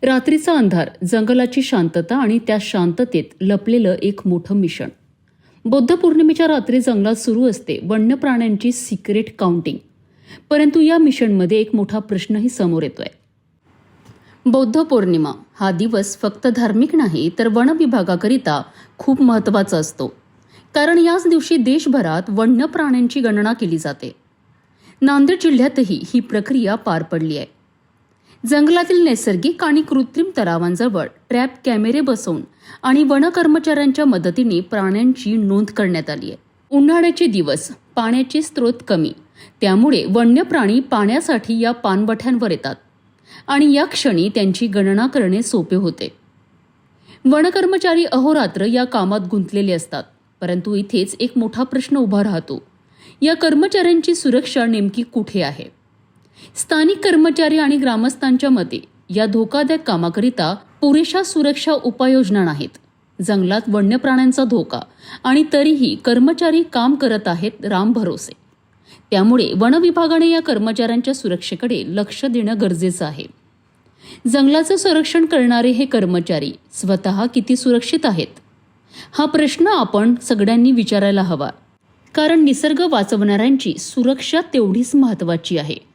रात्रीचा अंधार, जंगलाची शांतता आणि त्या शांततेत लपलेलं एक मोठं मिशन. बौद्ध पौर्णिमेच्या रात्री जंगलात सुरू असते वन्य प्राण्यांची सिक्रेट काउंटिंग. परंतु या मिशनमध्ये एक मोठा प्रश्नही समोर येतोय. बौद्ध पौर्णिमा हा दिवस फक्त धार्मिक नाही तर वन विभागाकरिता खूप महत्त्वाचा असतो. कारण याच दिवशी देशभरात वन्य प्राण्यांची गणना केली जाते. नांदेड जिल्ह्यातही ही प्रक्रिया पार पडली आहे. जंगलातील नैसर्गिक आणि कृत्रिम तलावांजवळ ट्रॅप कॅमेरे बसवून आणि वन कर्मचाऱ्यांच्या मदतीने प्राण्यांची नोंद करण्यात आली आहे. उन्हाळ्याचे दिवस, पाण्याचे स्रोत कमी, त्यामुळे वन्य प्राणी पाण्यासाठी या पाणवठ्यांवर येतात आणि या क्षणी त्यांची गणना करणे सोपे होते. वन कर्मचारी अहोरात्र या कामात गुंतलेले असतात. परंतु इथेच एक मोठा प्रश्न उभा राहतो. या कर्मचाऱ्यांची सुरक्षा नेमकी कुठे आहे? स्थानिक कर्मचारी आणि ग्रामस्थांच्या मते या धोकादायक कामाकरिता पुरेशा सुरक्षा उपाययोजना नाहीत. जंगलात वन्य प्राण्यांचा धोका आणि तरीही कर्मचारी काम करत आहेत रामभरोसे. त्यामुळे वन विभागाने या कर्मचाऱ्यांच्या सुरक्षेकडे लक्ष देणं गरजेचं आहे. जंगलाचं संरक्षण करणारे हे कर्मचारी स्वतः किती सुरक्षित आहेत? हा प्रश्न आपण सगळ्यांनी विचारायला हवा. कारण निसर्ग वाचवणाऱ्यांची सुरक्षा तेवढीच महत्त्वाची आहे.